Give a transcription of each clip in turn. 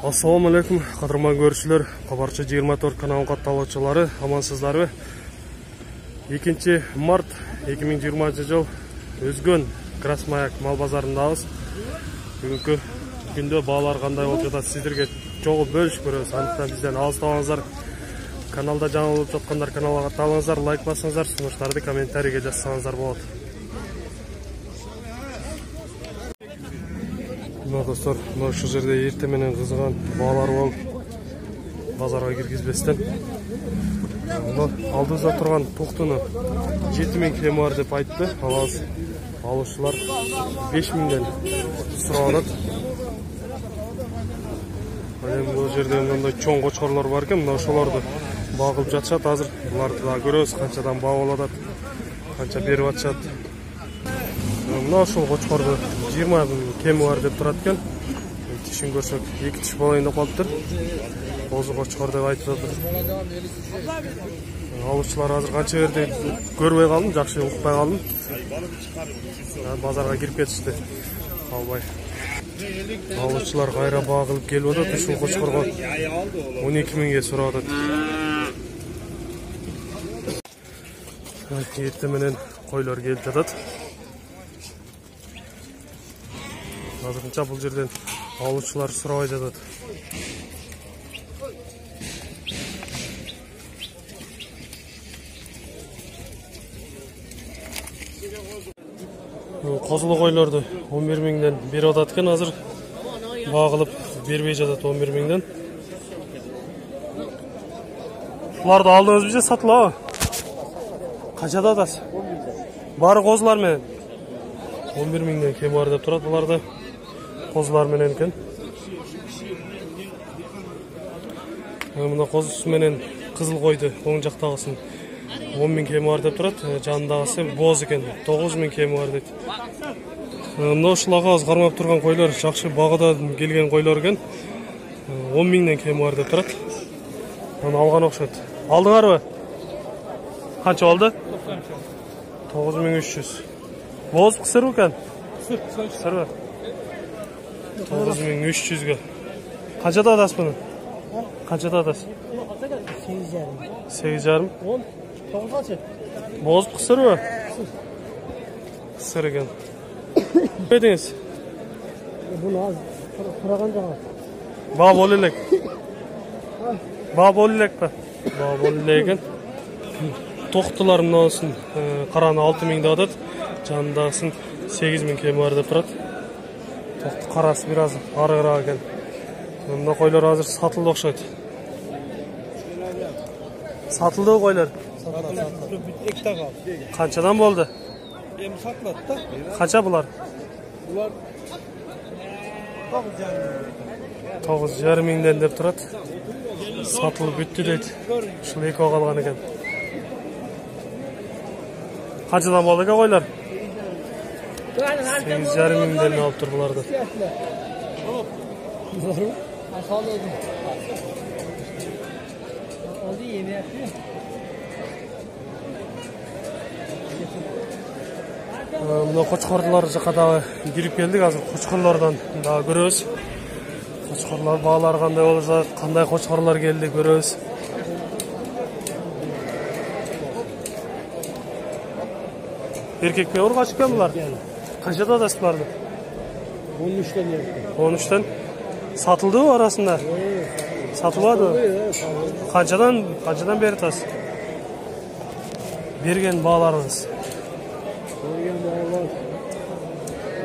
Assalamu alaikum, qadrman görüşçüler, Qabarçı 24 kanalın qattaloqchilari, amansizlarmi? 2 mart 2020 yıl Özgün Krasmayak mal bazarındayız. Бүгінгі күнде бағалар қандай болып жатады, сіздерге жоғы бөліш көресіз. Андықтан бізден алыстамаңыздар. Каналда жаңа болып жатқандар каналға атталыңыздар, лайк басыңыздар, ұсыныстарды комментарийге жазсаңыздар болады. Достар, шу жерде ертеменен қызған бағалар болып базарға кіргізбестен. Алдымызда тұрған тоқтыны 7000 кем бар деп айтты. Алушылар 5000-ден сұранады. Бұл жерде мынандай чоң қошқарлар бар екен, мына ошоларды бағылып жатышат. Азыр бұларды да көресіз, қаншадан бағылады, қанша беріп жатышат. Мына ошол қошқарды 20 кемі бар деп тұрады екен. Тишін көрсек, 2 тиш болайын деп қалып тұр. Қозы қошқар деп айтып жатыр. Алушылар азыр қанша берді көрбей қалдым, жақсы ұқпай қалдым. Базарға кіріп кетішті. Албай. Алушылар қайра бағылып келіп отыр. Ушул қошқарға 12000-ге сұрап отыр. Ертеменен қойлар келіп жатады. Азырынша бұл жерден алушылар сұрабай жатады. Қозылы қойларды 11000-ден беріп жатады екен, азыр бағылып бербей жатады 11000-ден. Бұларды алдыңыз бізе сатыла. Қаншада атасыз? Бары қозылар мен 11000-ден кем бар деп тұрады. Бұларды қозылар менен екен. Мына қозысы менен қызыл қойды оң жақтағысын 10000 кем бар деп тұрады. Жанындағысы боз екен, 9000 кем бар дейді. Мына ушылаға аз қармап тұрған қойлар жақсы бағыдан келген қойлар екен. 10000-ден кем бар деп тұрады. Оны алған оқшады. Алдыңар ба? Қанша алды? 9300. Боз қысыр өкен? Қысыр ба? 9300-ге. Қаншада адас бұны? Қаншада адас? 8,5. 10. Боз қысыр ба? Қысыр екен. Бедіңіз? Бұны аз құраған жаға. Ба болелек? Ба болелек па? Ба болелек екен. Тоқтылар мұнасын қараны 6000-де адады. Жанындағысын 8000 кем бар деп тұрады. Тоқты қарасы біраз арығырақ екен. Мына қойлар азыр сатылды оқшайды. Сатылды қойлар? Қаншадан болды? Қанша бұлар? Бұлар 9500-ден деп тұрады. Сатылып бүтті дейді. Шыл екі қалған екен. Қаншадан болды екен қойлар? 8500-ден алып тұр бұларды. Мына қошқарлар жақадағы кіріп келдік. Азыр қошқарлардан да көрөз. Қошқарлар бағалар қандай болып жатыр, қандай қошқарлар келді көрөз. Еркек пе ұрғаш екен бұлар? Қаншада адасып барды? 13-тен. 13-тен? Сатылды о арасында? Сатылады? Қаншадан бері тас? Берген бағаларыңыз? Берген бағалар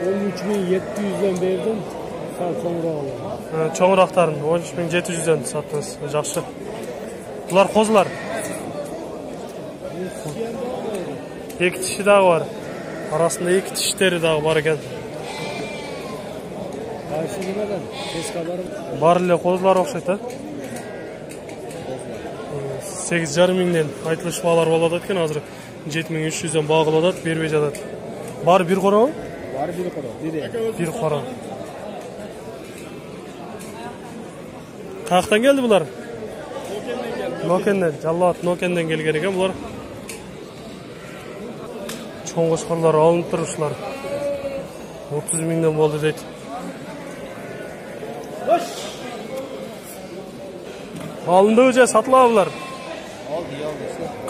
13700-ден бердім. Сәл соңырақ алам. Çoğuraqtарын 13700-ден саттыңыз. Жақсы. Бұлар қозылар? 2 тиші дағы бар. Арасында 2 тиштері дағы бар екен. Қайсы демеден? Бар үлі қозылар оқшайды. 8500-ден айтылыш бағалар болады екен. Азыр 7300-ден бағыладады, бербей жатады. Бар бір қора ма? Бар бір қора. Bir қора. Қаяқтан келді бұлар? Нокенден. Жаллат Нокенден келген екен бұлар. Чоң қошқарлар алынып тұрушылар. 30000-ден болды дейді. Alındı öce satılabı bular. Aldı.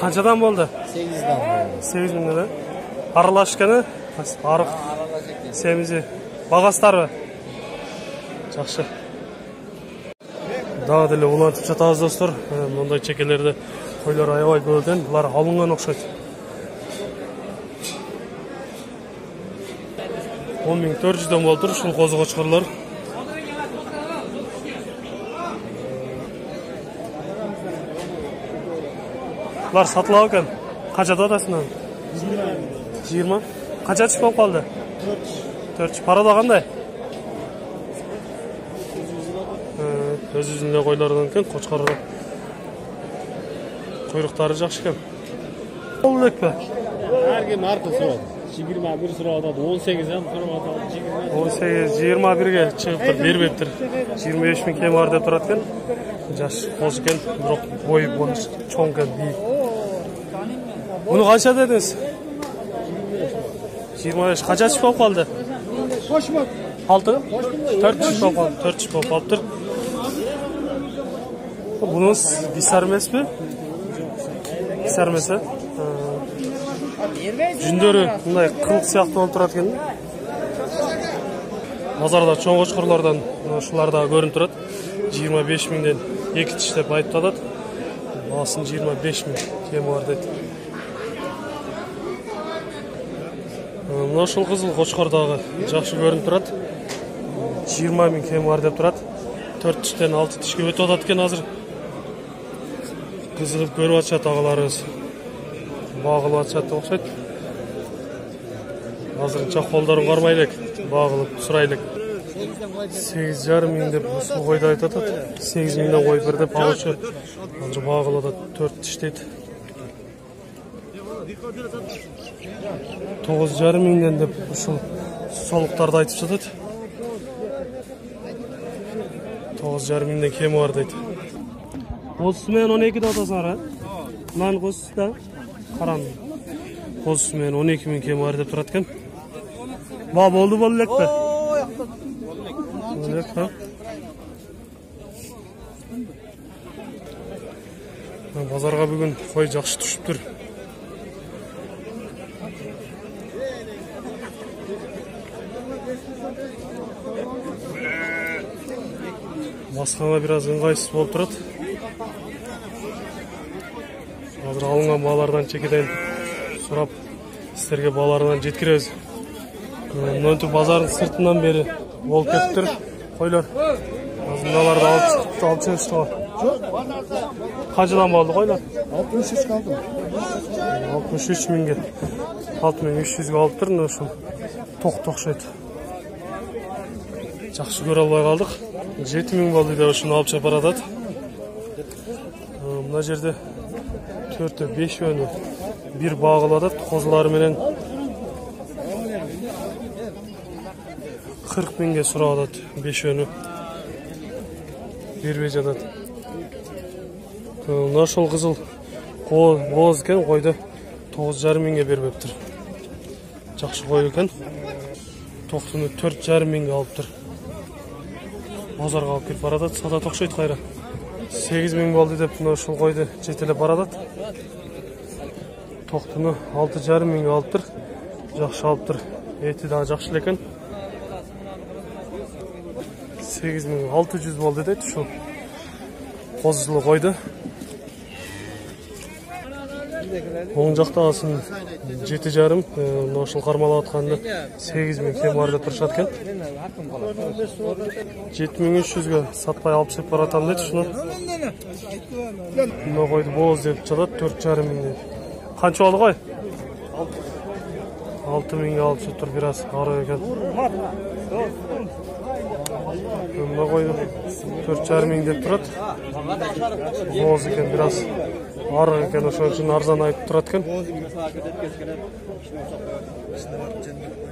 Qanchadan bo'ldi? 8'den oldu. 8 mingdan. Aralashgani? Ariq Aralacak. semizi. Bag'astarmi? Yaxshi. Daha dili ulantib жатабыз dostlar. Bunday chekelerde qo'ylar aябай көп ekan. Bular olingan o'xshaydi. 10.400'dan bo'ldi shu qo'ziqochqorlar. Bular satılab ekan. Qanchada odasidan? 20. Qancha tushib qoldi? 4. Parada qanday? Öz-özüne qo'ylardan ekan, qo'chqorlar. Quyruqlari yaxshi ekan. Qo'llikmi? Her gün marka so'radi. 21 so'radi, 18 ham so'radi, 18, 21'ga chiqib beribdir. 25 ming kemar deb turadi ekan. Yosh qo'z ekan, biroq bo'yi bo'lish cho'ng ekan, biy. Buni qancha dedingiz? 25. Qancha tushib qoldi? 6. 4 tushib qoldi. 4 tushib qolibdir. Bunun bisarmesi mi? Bisarmesi. Жүндөрү мындай кылык сыяктуу болуп турат экен. Базарда чоң кочкорлордон ушулар да көрүнүп турат. 25 миңден 2 тиш деп айтып атат. Баасын 25 миң кеми бар дейт. Мына ушул кызыл кочкор дагы жакшы көрүнүп турат. 20 миң кеми бар деп турат. 4 тиштен 6 тишке өтүп атат экен азыр. Кызыгып көрүп атышат агаларыбыз. Bağılıp atışatı okşayt. Hazırınca koldarın varmaylık. Bağılıp sıraylık. 8,5 ming dep usul koyda aytat. 8 mingden koy bir dep alışı. Anca bağılıp da 4 tiş deydi. 9,5 mingden dep usul soluklarda aytıp жатат. 9,5 mingden kemi var deydi. Qo'zisi men 12 da otasın ara. Nan qo'zisi da Karan. Qo'zisi men 12 ming kemi var deb turat ekan. Va bo'ldi bo'ldikmi? Bo'ldek ha. Bozorga bugun qo'y yaxshi tushibdir. Басқаға biraz ыңғайсыз болып тұрады. Hazır alınған балардан чекеден сұрап, сіздерге балардан жеткіреміз. Мынау базардың сыртынан бері болып кетті. Қойлар. Мыналарды алып шығышты ғой. Қаншадан болды қойлар? 63 kaldı. 63 мыңға. 6300-ге алып тұр. Тоқ-тоқшайды. Жақсы көре албай қалдық. 7 миң болды деп шunu алып шығып баратады. Мына жерде 4-5 өнü bir bağladı. Qozları менен 40 mingге suradı 5 önü. Бербей жатат. Мына ошол кызыл боз экен, койду 9,5 миңге бербептир. Жакшы кой экен. Токтуну 4,5 миңге алыптыр. Базарга алып келип баратат, сада токшойт кайра. 8 миң болду деп мына ушул койду жетелеп баратат. Токтуну 6,5 миңге алыптыр. Жакшы алыптыр. Эти дагы жакшы экен. 8600 болду дейт ушул. Козулу койду. Оң жактагысын 7,5, мына ушул кармалап атканды 8 миң кем бар деп турушат экен. 7300ге сатпай алып чыгып баратам дейт ушуну. Мына койду боз деп жатат 4,5 миңге. Канча болду кой? 6 миңге алып чыгып тур, biraz ары экен. Мына койду 4,5 миң деп турат. Боз экен, biraz ары экен, ошон үчүн арзан айтып турат экен.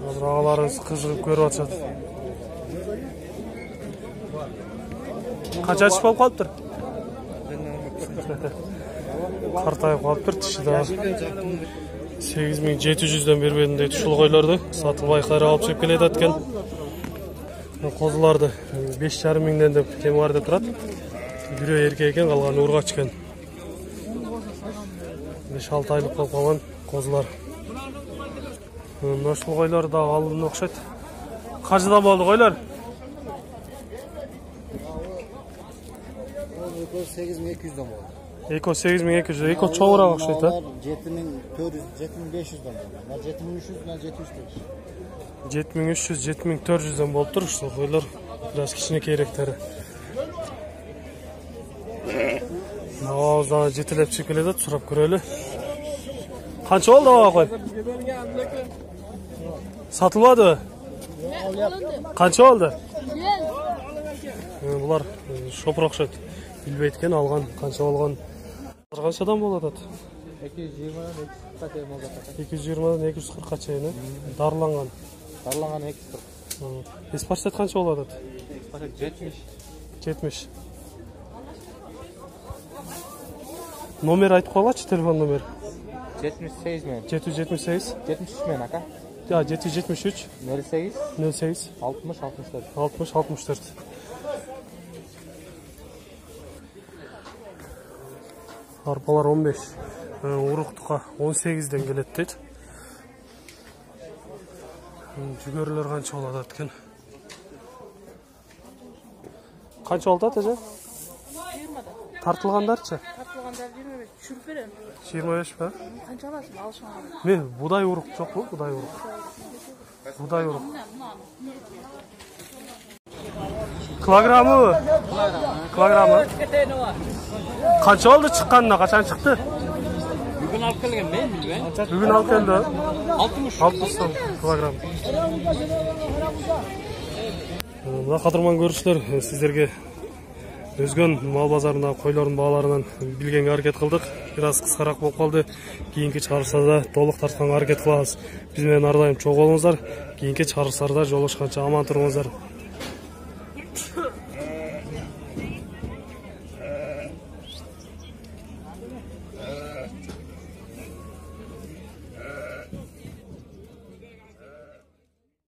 Азыр агаларыбыз кызыгып көрүп атышат. Канча чыгып болуп калыптыр? Картайып калыптыр, тиши да 8700ден бербедим дейт ушул койлорду. Сатылбай кайра алып чыгып келет экен. Козуларды 5,5 миңден деп кеми бар деп турат. Бирөө эркек экен, калганы ургач экен. 5-6 айлык болуп калган козулар. Мына ушул койлор да алынып окшойт. Кажыдан болду койлор? 8200'den oldu. Eko 8200, eko çoğurak okşayt ha? 7400, 7500'den oldu. 7300, 700. 7300, 7400'den bolup tur, uşul koylor biraz kичинекейирээктери. Ağızdan jetilep çıkıp keledi, surap көрөлү. Kança oldu o koy? Satılmadı. Kança oldu? Bular şopur okşayt. Bilbeytken algan, kança olgan. Kançadan bolot? 220'dan 240'a чейин. Darılangan. Darılangan 240. Эспарсет kança bolot? 70. 70. Номер айтып коелачы, телефон номер. 78 men. 778. 73 men aka. Ya 773. 08. 08. 60 64. 60 64. Arpalar 15. Uruqtuqa 18'den kelет дейт. Жүгөрүлөр канча болот экен? Канча болот эже? 20'da. Тартылгандарчы? Тартылгандар 25. Düşürüp берем. 25 mi? Kança alasın? Alışma. Ne? Buday uruq çok mu? Buday uruq. Buday uruq. Kilogramı mı? Kilogramı. Kaç oldu çıkkanına? Kaçan çıktı? Bugün alıp gelgen ben bilmem. Bugün alıp geldi. 60. 60 kilogram. Мына кадырман көрүүчүлөр, сиздерге Өзгөн мал базарында койлордун бааларынан билгенге аракет кылдык. Бир аз кыскараак болуп калды. Кийинки чыгарылышта толук тартканга аракет кылабыз. Биз менен ар дайым чогуу болуңуздар. Кийинки чыгарылыштарда жолугушканча аман туруңуздар.